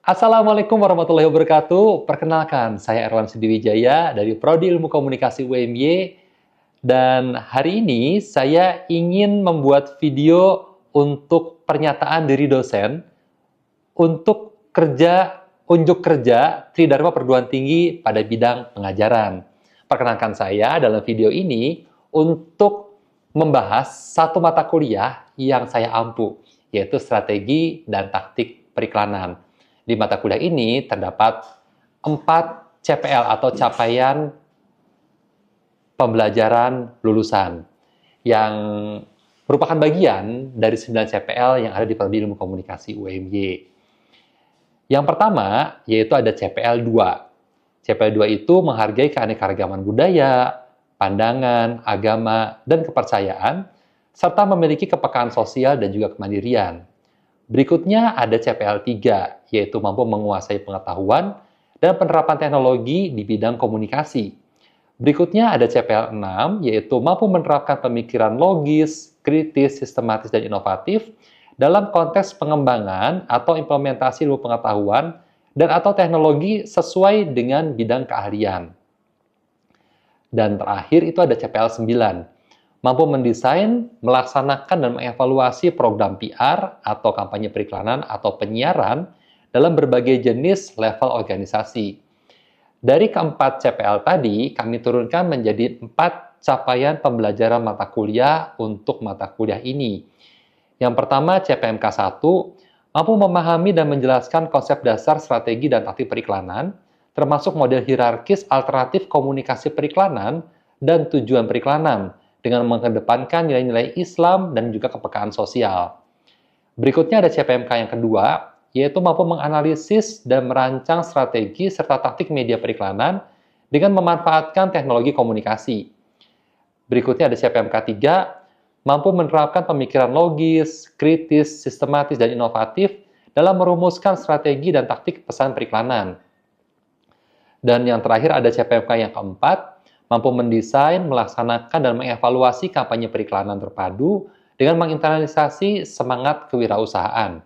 Assalamualaikum warahmatullahi wabarakatuh. Perkenalkan, saya Erwan Sidiwijaya dari Prodi Ilmu Komunikasi UMY. Dan hari ini saya ingin membuat video untuk pernyataan dari dosen untuk unjuk kerja Tridharma Perguruan Tinggi pada bidang pengajaran. Perkenalkan saya dalam video ini untuk membahas satu mata kuliah yang saya ampu, yaitu strategi dan taktik periklanan. Di mata kuliah ini terdapat 4 CPL atau capaian pembelajaran lulusan yang merupakan bagian dari 9 CPL yang ada di Prodi Ilmu Komunikasi UMY. Yang pertama, yaitu ada CPL 2. CPL 2 itu menghargai keanekaragaman budaya, pandangan, agama, dan kepercayaan, serta memiliki kepekaan sosial dan juga kemandirian. Berikutnya ada CPL 3, yaitu mampu menguasai pengetahuan dan penerapan teknologi di bidang komunikasi. Berikutnya ada CPL 6, yaitu mampu menerapkan pemikiran logis, kritis, sistematis, dan inovatif dalam konteks pengembangan atau implementasi ilmu pengetahuan dan atau teknologi sesuai dengan bidang keahlian. Dan terakhir itu ada CPL 9, mampu mendesain, melaksanakan, dan mengevaluasi program PR atau kampanye periklanan atau penyiaran dalam berbagai jenis level organisasi. Dari keempat CPL tadi, kami turunkan menjadi 4 capaian pembelajaran mata kuliah untuk mata kuliah ini. Yang pertama, CPMK 1, mampu memahami dan menjelaskan konsep dasar strategi dan taktik periklanan, termasuk model hierarkis alternatif komunikasi periklanan dan tujuan periklanan, dengan mengedepankan nilai-nilai Islam dan juga kepekaan sosial. Berikutnya ada CPMK yang kedua, yaitu mampu menganalisis dan merancang strategi serta taktik media periklanan dengan memanfaatkan teknologi komunikasi. Berikutnya ada CPMK 3, mampu menerapkan pemikiran logis, kritis, sistematis, dan inovatif dalam merumuskan strategi dan taktik pesan periklanan. Dan yang terakhir ada CPMK yang keempat, mampu mendesain, melaksanakan, dan mengevaluasi kampanye periklanan terpadu dengan menginternalisasi semangat kewirausahaan.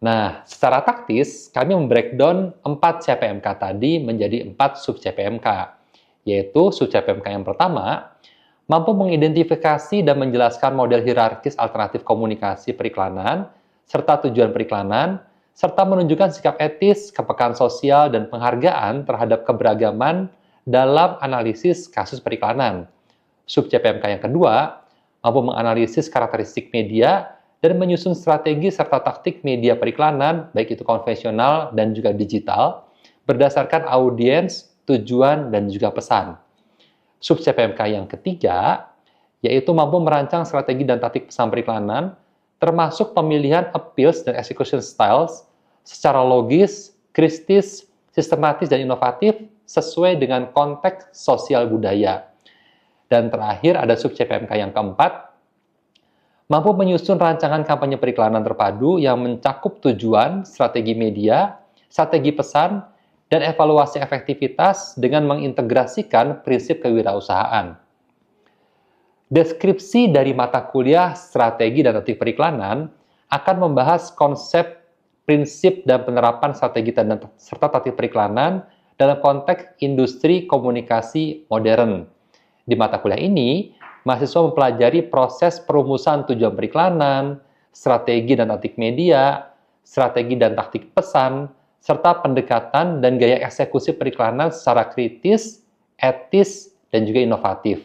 Nah, secara taktis, kami membreakdown 4 CPMK tadi menjadi 4 sub-CPMK, yaitu sub-CPMK yang pertama, mampu mengidentifikasi dan menjelaskan model hierarkis alternatif komunikasi periklanan, serta tujuan periklanan, serta menunjukkan sikap etis, kepekaan sosial, dan penghargaan terhadap keberagaman dalam analisis kasus periklanan. Sub-CPMK yang kedua, mampu menganalisis karakteristik media dan menyusun strategi serta taktik media periklanan, baik itu konvensional dan juga digital, berdasarkan audiens, tujuan, dan juga pesan. Sub-CPMK yang ketiga, yaitu mampu merancang strategi dan taktik pesan periklanan, termasuk pemilihan appeals dan execution styles secara logis, kritis, sistematis, dan inovatif sesuai dengan konteks sosial budaya. Dan terakhir ada sub-CPMK yang keempat, mampu menyusun rancangan kampanye periklanan terpadu yang mencakup tujuan, strategi media, strategi pesan, dan evaluasi efektivitas dengan mengintegrasikan prinsip kewirausahaan. Deskripsi dari mata kuliah strategi dan taktik periklanan akan membahas konsep, prinsip, dan penerapan strategi serta taktik periklanan dalam konteks industri komunikasi modern. Di mata kuliah ini, mahasiswa mempelajari proses perumusan tujuan periklanan, strategi dan taktik media, strategi dan taktik pesan, serta pendekatan dan gaya eksekusi periklanan secara kritis, etis, dan juga inovatif,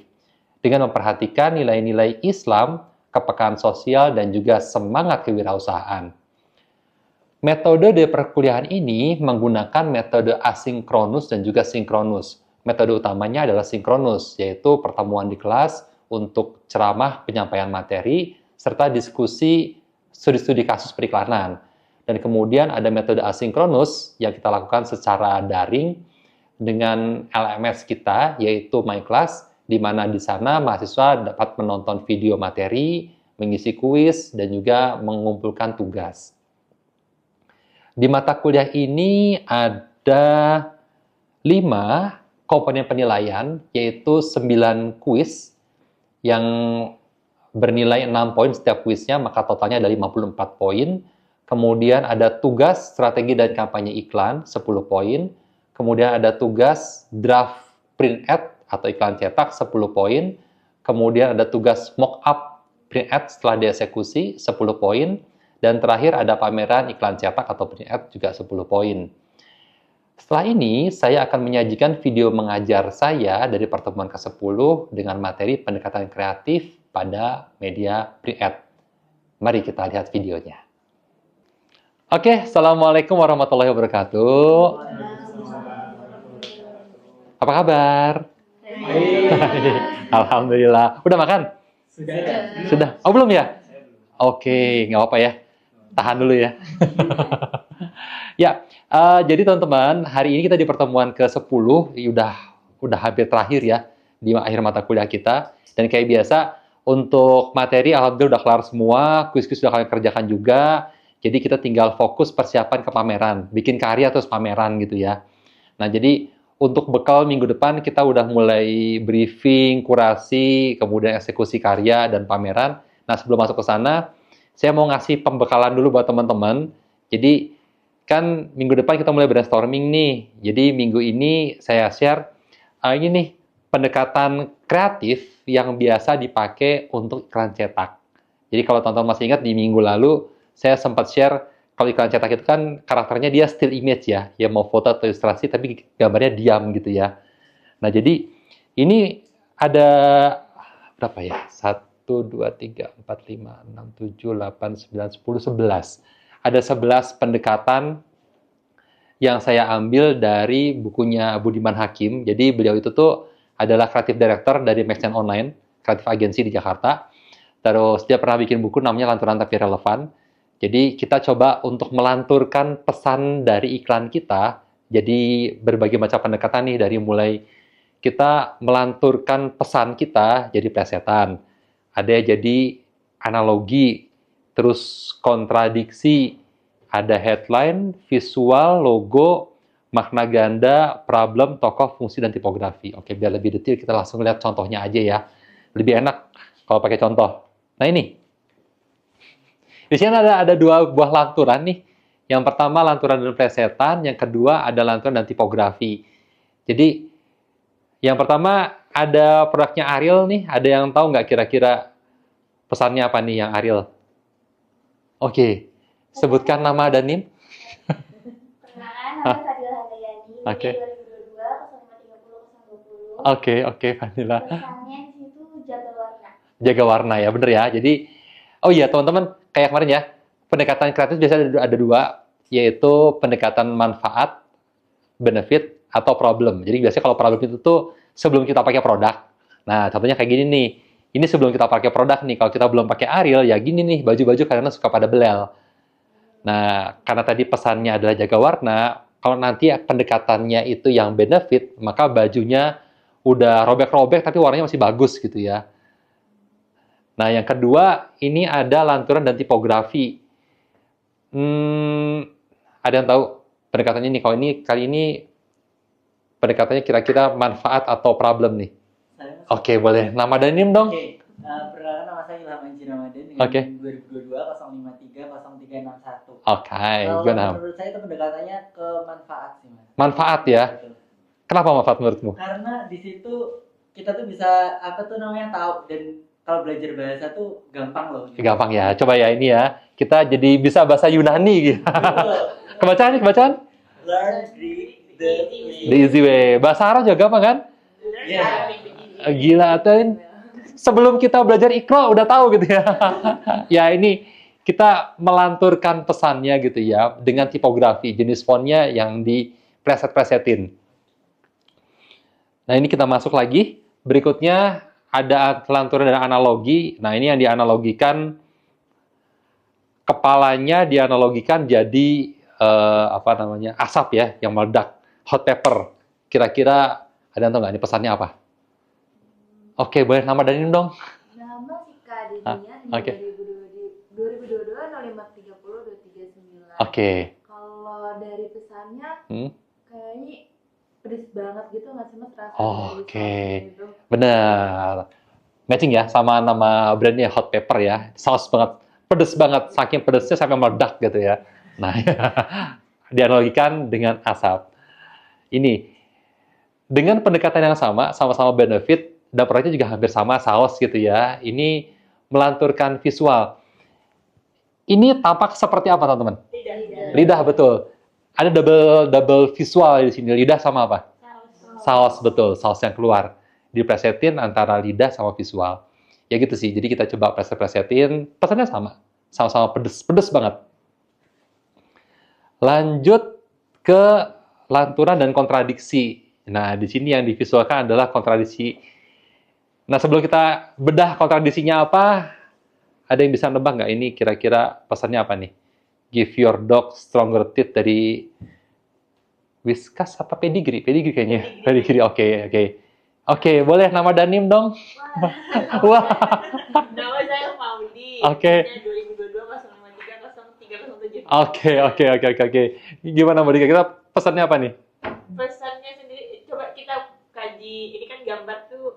dengan memperhatikan nilai-nilai Islam, kepekaan sosial, dan juga semangat kewirausahaan. Metode di perkuliahan ini menggunakan metode asinkronus dan juga sinkronus. Metode utamanya adalah sinkronus, yaitu pertemuan di kelas untuk ceramah, penyampaian materi, serta diskusi studi-studi kasus periklanan. Dan kemudian ada metode asinkronus yang kita lakukan secara daring dengan LMS kita, yaitu MyClass, di mana di sana mahasiswa dapat menonton video materi, mengisi kuis, dan juga mengumpulkan tugas. Di mata kuliah ini ada 5 komponen penilaian, yaitu 9 kuis yang bernilai 6 poin setiap kuisnya, maka totalnya ada 54 poin. Kemudian ada tugas strategi dan kampanye iklan 10 poin. Kemudian ada tugas draft print ad atau iklan cetak 10 poin. Kemudian ada tugas mock up print ad setelah dieksekusi 10 poin. Dan terakhir ada pameran iklan cetak atau print ad juga 10 poin. Setelah ini, saya akan menyajikan video mengajar saya dari pertemuan ke-10 dengan materi pendekatan kreatif pada media print ad. Mari kita lihat videonya. Oke, Assalamualaikum warahmatullahi wabarakatuh. Apa kabar? Alhamdulillah. Udah makan? Sudah. Oh, belum ya? Oke, nggak apa-apa ya. Tahan dulu ya. Ya, jadi teman-teman, hari ini kita di pertemuan ke-10, udah hampir terakhir ya, di akhir mata kuliah kita. Dan kayak biasa, untuk materi alhamdulillah udah kelar semua, kuis-kuis udah kalian kerjakan juga. Jadi kita tinggal fokus persiapan ke pameran, bikin karya terus pameran gitu ya. Nah, jadi untuk bekal minggu depan kita udah mulai briefing, kurasi, kemudian eksekusi karya dan pameran. Nah, sebelum masuk ke sana, saya mau ngasih pembekalan dulu buat teman-teman. Jadi, kan minggu depan kita mulai brainstorming nih. Jadi, minggu ini saya share, ini nih, pendekatan kreatif yang biasa dipakai untuk iklan cetak. Jadi, kalau teman-teman masih ingat, di minggu lalu, saya sempat share, kalau iklan cetak itu kan karakternya dia still image ya. Ya mau foto atau ilustrasi, tapi gambarnya diam gitu ya. Nah, jadi, ini ada berapa ya? 1, 2, 3, 4, 5, 6, 7, 8, 9, 10, 11. Ada 11 pendekatan yang saya ambil dari bukunya Budiman Hakim. Jadi beliau itu tuh adalah creative director dari Maxen Online, kreatif agensi di Jakarta. Terus dia pernah bikin buku namanya Lanturan Tapi Relevan. Jadi kita coba untuk melanturkan pesan dari iklan kita. Jadi berbagai macam pendekatan nih, dari mulai kita melanturkan pesan kita jadi plesetan. Ada jadi analogi, terus kontradiksi, ada headline, visual, logo, makna ganda, problem, tokoh, fungsi, dan tipografi. Oke, biar lebih detail kita langsung lihat contohnya aja ya. Lebih enak kalau pakai contoh. Nah ini, di sini ada 2 buah lanturan nih. Yang pertama lanturan dan plesetan, yang kedua ada lanturan dan tipografi. Jadi, yang pertama ada produknya Ariel nih. Ada yang tahu nggak kira-kira pesannya apa nih yang Ariel? Oke, sebutkan nama dan NIM. Perkenalkan, nama Fadila Handayani. Oke. 2022 0530 020. Oke, Vanilla. Pesannya di situ jaga warna. Jaga warna ya, bener ya. Jadi, oh iya teman-teman, kayak kemarin ya, pendekatan kreatif biasanya ada 2, yaitu pendekatan manfaat, benefit, atau problem. Jadi biasanya kalau problem itu tuh sebelum kita pakai produk. Nah, contohnya kayak gini nih. Ini sebelum kita pakai produk nih. Kalau kita belum pakai Ariel, ya gini nih, baju-baju karena suka pada belel. Nah, karena tadi pesannya adalah jaga warna, kalau nanti pendekatannya itu yang benefit, maka bajunya udah robek-robek tapi warnanya masih bagus gitu ya. Nah, yang kedua, ini ada lanturan dan tipografi. Ada yang tahu pendekatannya ini? Kalau ini kali ini pendekatannya kira-kira manfaat atau problem nih? Oke, boleh. Nama dan NIM dong? Oke, perkenalkan nama saya Ilham Anji Ramadan dengan Oke. 2022 053 0361. Oke, Kalau gimana? menurut saya itu pendekatannya ke manfaat sih, Mas. Manfaat ya? Betul. Kenapa manfaat menurutmu? Karena di situ kita tuh bisa tahu, dan kalau belajar bahasa tuh gampang loh. Gitu. Gampang ya. Coba ya ini ya. Kita jadi bisa bahasa Yunani gitu. Betul. Kebacaan? Learn the The easy way. Bahasa Arab juga gampang kan? Yeah. Gila, Ten. Sebelum kita belajar Iqra udah tahu gitu ya. Ya ini kita melanturkan pesannya gitu ya dengan tipografi, jenis fontnya yang dipreset-presetin. Nah, ini kita masuk lagi. Berikutnya ada lanturan dan analogi. Nah, ini yang dianalogikan, kepalanya dianalogikan jadi asap ya yang meledak, hot pepper. Kira-kira ada yang tahu nggak ini pesannya apa? Oke, boleh nama dan NIM dong. Nama Sika Dedinya Oke. 2022 0530 239. Oke. Kalau dari pesannya Hmm? kayaknya pedes banget gitu nggak sih Mas rasanya? Oh, dari oke. sausnya itu? Benar. Matching ya sama nama brandnya Hot Pepper ya. Saus banget. pedes banget, saking pedesnya sampai meledak gitu ya. Nah, dianalogikan dengan asap. Ini, dengan pendekatan yang sama, sama-sama benefit, dan produknya juga hampir sama, saus gitu ya. Ini melanturkan visual. Ini tampak seperti apa, teman-teman? Lidah, betul. Ada double visual di sini. Lidah sama apa? Saus, betul. Saus yang keluar. Dipresetin antara lidah sama visual. Ya gitu sih. Jadi kita coba presetin. Pesannya sama. Sama-sama pedes. Pedes banget. Lanjut ke lanturan dan kontradiksi. Nah, di sini yang divisualkan adalah kontradiksi. Nah, sebelum kita bedah kontradisinya apa, ada yang bisa nebak nggak ini kira-kira pesannya apa nih? Give your dog stronger teeth dari Whiskas apa Pedigree? Pedigree kayaknya. Pedigree, oke. Oke, boleh nama Danim dong? Wah. Nama saya Maudi. Oke. 2022 053 0307. Oke. Gimana Mbak Dika? Kita pesannya apa nih? Pesannya sendiri coba kita kaji. Ini kan gambar tuh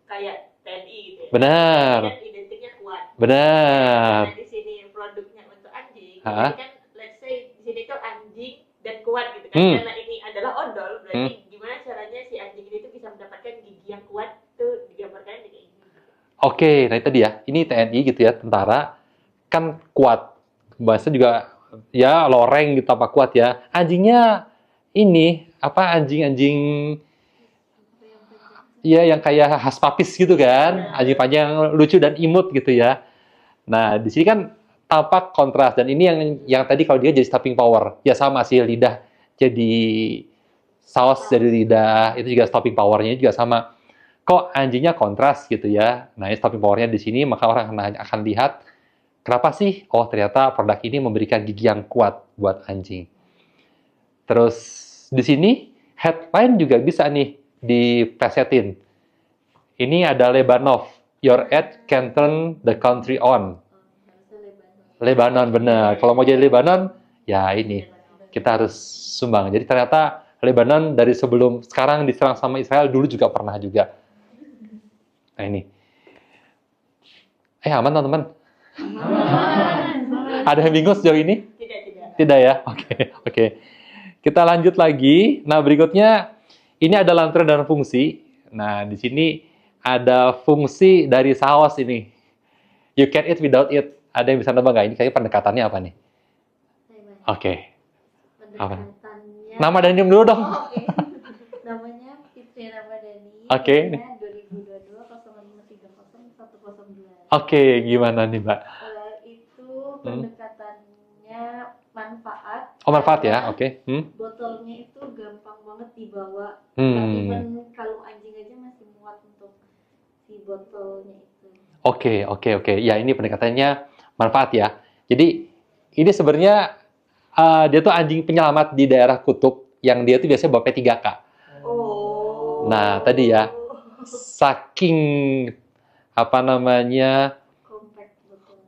kayak TNI gitu ya. Benar. Dan identiknya kuat. Benar. Nah, di sini produknya untuk anjing. Hah? Jadi kan let's say di sini tuh anjing dan kuat gitu kan. Karena ini adalah odol, berarti gimana caranya si anjing ini tuh bisa mendapatkan gigi yang kuat tuh digambarkan kayak gini. Oke, nah itu dia. Ini TNI gitu ya, tentara kan kuat. Bahasa juga ya loreng gitu apa kuat ya. Anjingnya ini apa anjing-anjing ya yang kayak khas papis gitu kan. Anjing panjang lucu dan imut gitu ya. Nah, di sini kan tampak kontras dan ini yang tadi kalau dia jadi stopping power. Ya sama sih lidah jadi saus dari lidah itu juga stopping powernya juga sama. Kok anjingnya kontras gitu ya. Nah, ini stopping powernya di sini maka orang akan lihat kenapa sih? Oh, ternyata produk ini memberikan gigi yang kuat buat anjing. Terus di sini headline juga bisa nih dipresetin. Ini ada Lebanov. Your ad can turn the country on. Lebanon benar. Kalau mau jadi Lebanon, ya ini kita harus sumbang. Jadi ternyata Lebanon dari sebelum sekarang diserang sama Israel dulu juga pernah juga. Nah ini. Aman teman-teman? Ada yang bingung sejauh ini? Tidak ya? Oke. Kita lanjut lagi. Nah, berikutnya ini ada lanturan dan fungsi. Nah, di sini ada fungsi dari saus ini. You can eat without it. Ada yang bisa nebak nggak? Ini kayak pendekatannya apa nih? Oke. Apa? Nama Danim dulu dong. Namanya Fitri Ramadhani. Oke. 2022 0530102. Oke, gimana nih, Mbak? Itu pendekatannya manfaat. Oh, manfaat ya. Oke. Botolnya itu gampang banget dibawa. Even kalau anjing aja masih muat untuk si botolnya itu. Oke. Ya, ini pendekatannya manfaat ya. Jadi, ini sebenarnya dia tuh anjing penyelamat di daerah kutub yang dia tuh biasanya bawa P3K. Oh. Nah, tadi ya, saking apa namanya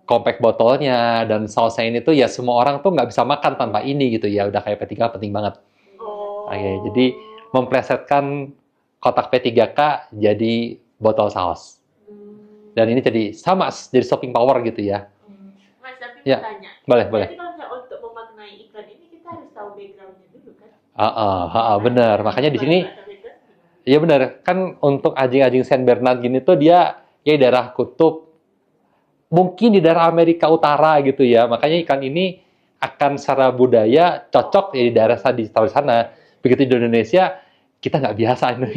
compact botolnya dan sausnya ini tuh ya semua orang tuh nggak bisa makan tanpa ini gitu ya. Udah kayak P3K penting banget. Oke, jadi memplesetkan kotak P3K jadi botol saus. Dan ini jadi sama, jadi shopping power gitu ya. Mas, tapi Ya, bertanya. boleh. Berarti kalau misalnya untuk memaknai iklan ini kita harus tahu background-nya dulu kan? Benar. Makanya di sini, iya benar. Kan untuk anjing-anjing Saint Bernard gini tuh dia ya daerah kutub, mungkin di daerah Amerika Utara gitu ya. Makanya ikan ini akan secara budaya cocok ya di daerah di sana. Begitu di Indonesia, kita nggak biasa ini.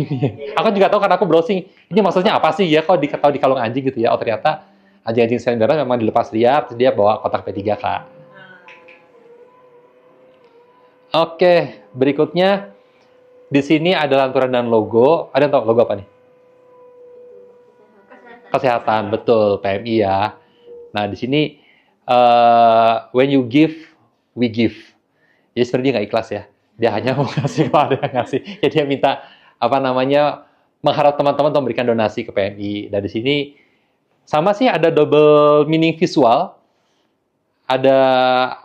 Aku juga tahu karena aku browsing, ini maksudnya apa sih ya kalau di kalung anjing gitu ya. Oh ternyata anjing-anjing Saint Bernard memang dilepas liar, terus dia bawa kotak P3K. Oke, berikutnya di sini ada lanturan dan logo. Ada yang tahu logo apa nih? Kesehatan, betul, PMI ya. Nah, di sini when you give, we give. Jadi sebenarnya dia nggak ikhlas ya. Dia hanya mau ngasih kalau ada yang ngasih. Jadi dia minta mengharap teman-teman untuk memberikan donasi ke PMI. Dan di sini sama sih ada double meaning visual. Ada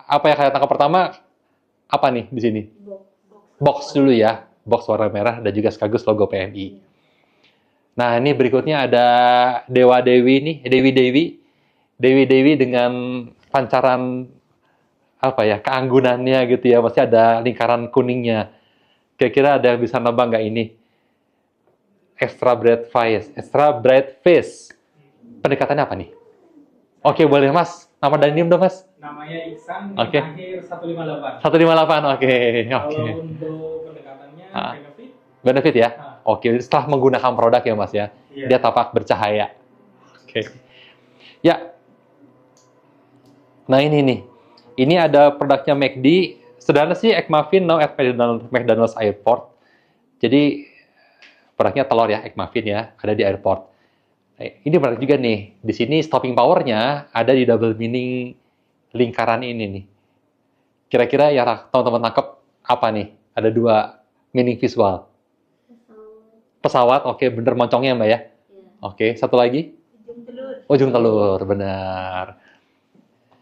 apa yang kalian tangkap pertama? Apa nih di sini? Box dulu ya. Box warna merah dan juga sekaligus logo PMI. Nah, ini berikutnya ada dewa-dewi nih, dewi-dewi dengan pancaran apa ya, keanggunannya gitu ya, masih ada lingkaran kuningnya. Kira-kira ada yang bisa nambah nggak ini? Extra bright face. Pendekatannya apa nih? Oke, boleh Mas. Nama dan NIM dong Mas. Namanya Iksan, Oke. akhir 158. 158, oke. Kalau untuk pendekatannya benefit, Benefit ya? Nah. Oke, setelah menggunakan produk ya Mas ya. iya. Dia tampak bercahaya. Oke. Ya. Nah ini nih. Ini ada produknya McD. Sederhana sih, egg muffin now at McDonald's Airport. Jadi produknya telur ya, egg muffin ya, ada di airport. Nah, ini menarik juga nih. Di sini stopping powernya ada di double meaning lingkaran ini nih. Kira-kira ya teman-teman tangkap apa nih? Ada 2 meaning visual. Pesawat, oke, bener moncongnya Mbak ya. Oke, satu lagi? Ujung telur, benar.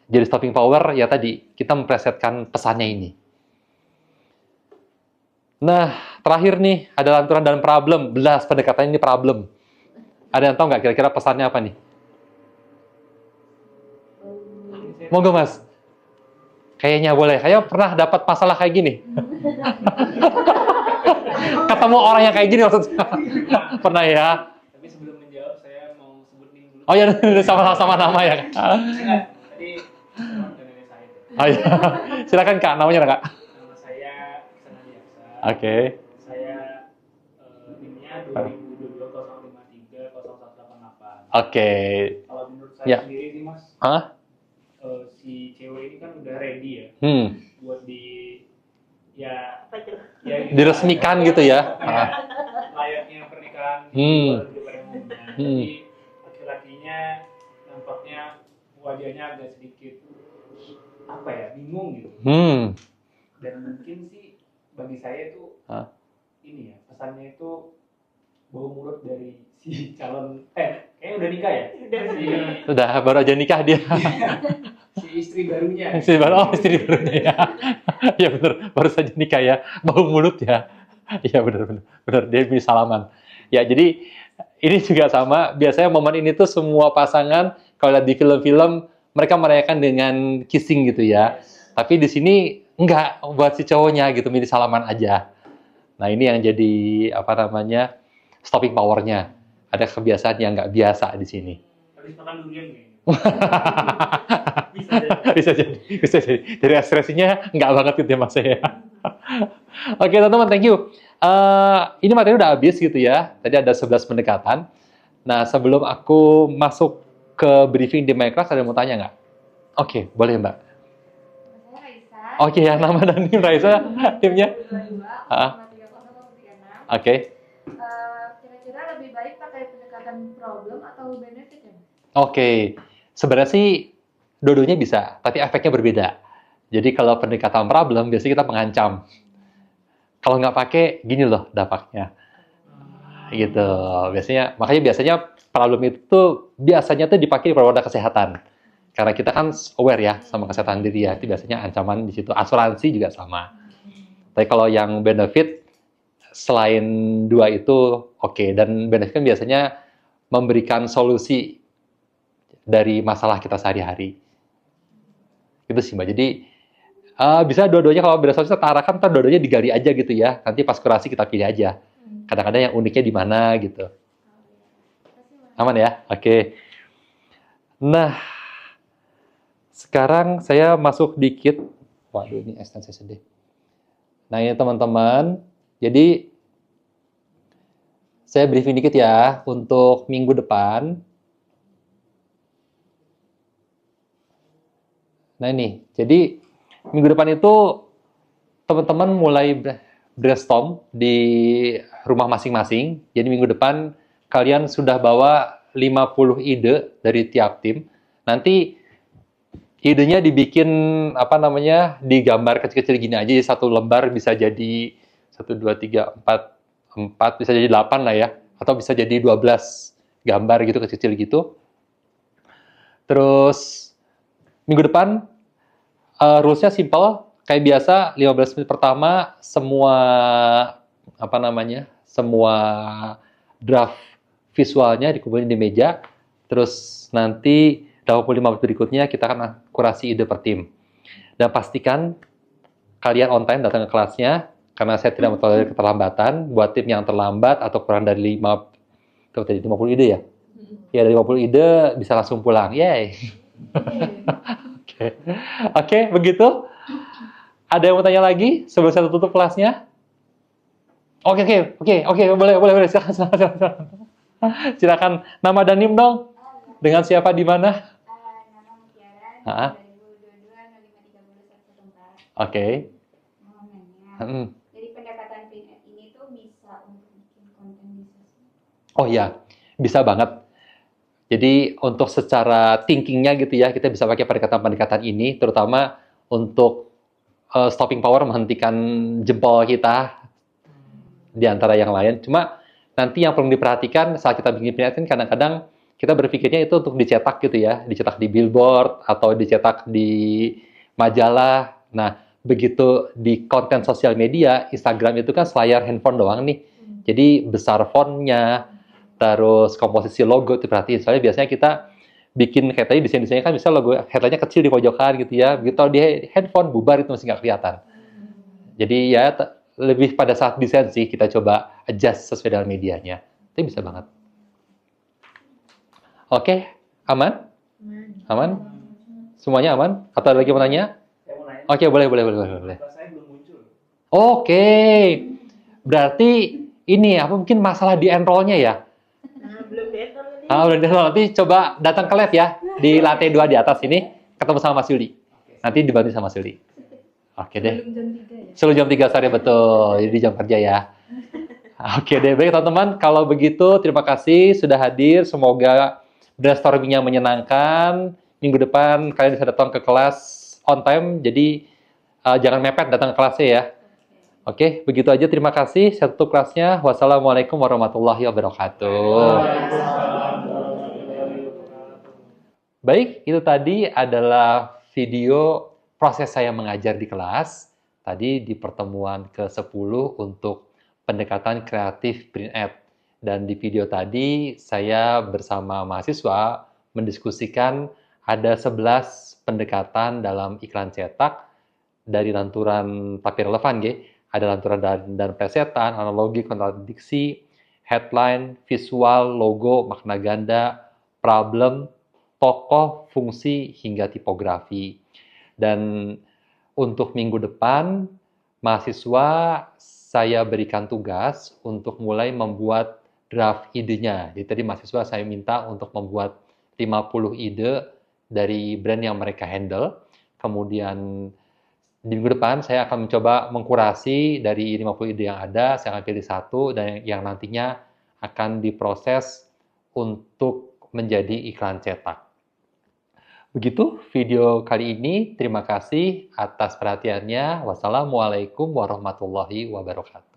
Jadi stopping power ya tadi, kita mempresetkan pesannya ini. Nah, terakhir nih, ada lanturan dan problem. Belas pendekatannya ini problem. Ada yang tahu nggak kira-kira pesannya apa nih? Monggo Mas. Kayaknya boleh. Saya pernah dapat masalah kayak gini. Ketemu orang yang kayak gini maksudnya. Pernah ya? Tapi sebelum menjawab, saya mau sebut NIM dulu. Oh ya, sama-sama nama ya. Enggak, tadi nenek saya. Oh ya. Silakan Kak, namanya Kak. Nama saya Iksan Adiaksa. Oke. Saya NIM-nya 2020530188. Oke. Kalau menurut saya Ya. sendiri sih Mas, Hah? si cewek ini kan udah ready ya buat ya Apa itu? ya Diresmikan gitu ya. Kayak layaknya pernikahan Hmm. di pada umumnya. Jadi laki-lakinya nampaknya wajahnya agak sedikit apa ya, bingung gitu. Dan mungkin sih bagi saya itu ini ya, pesannya itu bau mulut dari si calon kayaknya udah nikah ya, Udah baru aja nikah dia. si istri barunya. Istri barunya ya. Ya benar, baru saja nikah ya. Bau mulut ya. Iya benar. Dia bisa salaman. Ya jadi ini juga sama. Biasanya momen ini tuh semua pasangan kalau lihat di film-film mereka merayakan dengan kissing gitu ya. Tapi di sini enggak, buat si cowoknya gitu, milih salaman aja. Nah ini yang jadi stopping powernya. Ada kebiasaan yang nggak biasa di sini. Habis makan durian kayaknya. Bisa jadi. Dari ekspresinya nggak banget gitu ya Mas ya. Oke teman-teman, thank you. Ini materi udah habis gitu ya. Tadi ada 11 pendekatan. Nah sebelum aku masuk ke briefing di MyClass, ada yang mau tanya nggak? Oke, boleh Mbak. Saya Raisa. Oke ya, nama dan tim Raisa, timnya. Oke. Kira-kira lebih baik pakai pendekatan problem atau benefit ya? Oke, sebenarnya sih dua-duanya bisa, tapi efeknya berbeda. Jadi kalau pendekatan problem, biasanya kita mengancam. Kalau nggak pakai, gini loh dampaknya. Gitu. Makanya biasanya problem itu biasanya tuh dipakai di produk kesehatan. Karena kita kan aware ya sama kesehatan diri ya, itu biasanya ancaman di situ. Asuransi juga sama. Tapi kalau yang benefit, selain dua itu oke. Dan benefit kan biasanya memberikan solusi dari masalah kita sehari-hari. Itu sih Mbak. Jadi bisa dua-duanya, kalau beda solusi kita arahkan, ntar dua-duanya digali aja gitu ya. Nanti pas kurasi kita pilih aja. Kadang-kadang yang uniknya di mana gitu. Aman ya? Oke. Nah, sekarang saya masuk dikit. Waduh, ini extension sedih. Nah ini teman-teman. Jadi saya briefing dikit ya untuk minggu depan. Nah ini, jadi minggu depan itu teman-teman mulai brainstorm di rumah masing-masing. Jadi minggu depan kalian sudah bawa 50 ide dari tiap tim. Nanti idenya dibikin digambar kecil-kecil gini aja. Satu lembar bisa jadi 1, 2, 3, 4, bisa jadi 8 lah ya. Atau bisa jadi 12 gambar gitu kecil-kecil gitu. Terus minggu depan rules-nya simple, kayak biasa 15 menit pertama semua semua draft visualnya dikumpulin di meja. Terus nanti Dan 45 menit berikutnya kita akan kurasi ide per tim. Dan pastikan kalian on time datang ke kelasnya, karena saya tidak mentolerir keterlambatan. Buat tim yang terlambat atau kurang dari 50 ide ya? Ya, dari 50 ide bisa langsung pulang. Yeay. Oke, begitu. Ada yang mau tanya lagi sebelum saya tutup kelasnya? Oke, boleh. Silakan. Silakan. Nama dan NIM dong. Dengan siapa di mana? Nama Mutiara, 2022-0530-114. Oke. Mau nanya, jadi pendekatan print ad ini tuh bisa untuk bikin konten di sosmed? Oh ya, bisa banget. Jadi untuk secara thinkingnya gitu ya, kita bisa pakai pendekatan-pendekatan ini, terutama untuk stopping power, menghentikan jempol kita di antara yang lain. Cuma nanti yang perlu diperhatikan saat kita bikin print ad kan kadang-kadang kita berpikirnya itu untuk dicetak gitu ya, dicetak di billboard atau dicetak di majalah. Nah, begitu di konten sosial media, Instagram itu kan selayar handphone doang nih. Jadi besar fontnya, terus komposisi logo itu perhatiin. Soalnya biasanya kita bikin kayak tadi desain-desainnya kan bisa logo headline-nya kecil di pojokan gitu ya. Begitu di handphone bubar itu masih nggak kelihatan. Jadi ya lebih pada saat desain sih kita coba adjust sesuai dengan medianya. Itu bisa banget. Oke, aman? Aman? Semuanya aman? Atau ada lagi mau nanya? Saya mau nanya. Oke, boleh. Bapak saya belum muncul. Oke, berarti ini apa mungkin masalah di enrollnya ya? Belum better nih. Belum di-enroll. Nanti coba datang ke lab ya, di lantai 2 di atas ini, ketemu sama Mas Yuli. Nanti dibantu sama Mas Yuli. Oke deh. Belum jam 3 ya? Sebelum jam 3 sore, betul. Jadi jam kerja ya. Oke deh, baik teman-teman. Kalau begitu, terima kasih sudah hadir. Semoga brainstorming-nya menyenangkan. Minggu depan kalian bisa datang ke kelas on time. Jadi jangan mepet datang ke kelasnya ya. Oke, begitu aja. Terima kasih. Saya tutup kelasnya. Wassalamualaikum warahmatullahi wabarakatuh. Baik, itu tadi adalah video proses saya mengajar di kelas. Tadi di pertemuan ke-10 untuk pendekatan kreatif print ad. Dan di video tadi saya bersama mahasiswa mendiskusikan ada 11 pendekatan dalam iklan cetak dari lanturan tapi relevan G. Ada lanturan dan plesetan, analogi, kontradiksi, headline, visual, logo, makna ganda, problem, tokoh, fungsi, hingga tipografi. Dan untuk minggu depan, mahasiswa saya berikan tugas untuk mulai membuat draft idenya. Jadi tadi mahasiswa saya minta untuk membuat 50 ide dari brand yang mereka handle. Kemudian di minggu depan saya akan mencoba mengkurasi dari 50 ide yang ada, saya akan pilih satu dan yang nantinya akan diproses untuk menjadi iklan cetak. Begitu video kali ini. Terima kasih atas perhatiannya. Wassalamualaikum warahmatullahi wabarakatuh.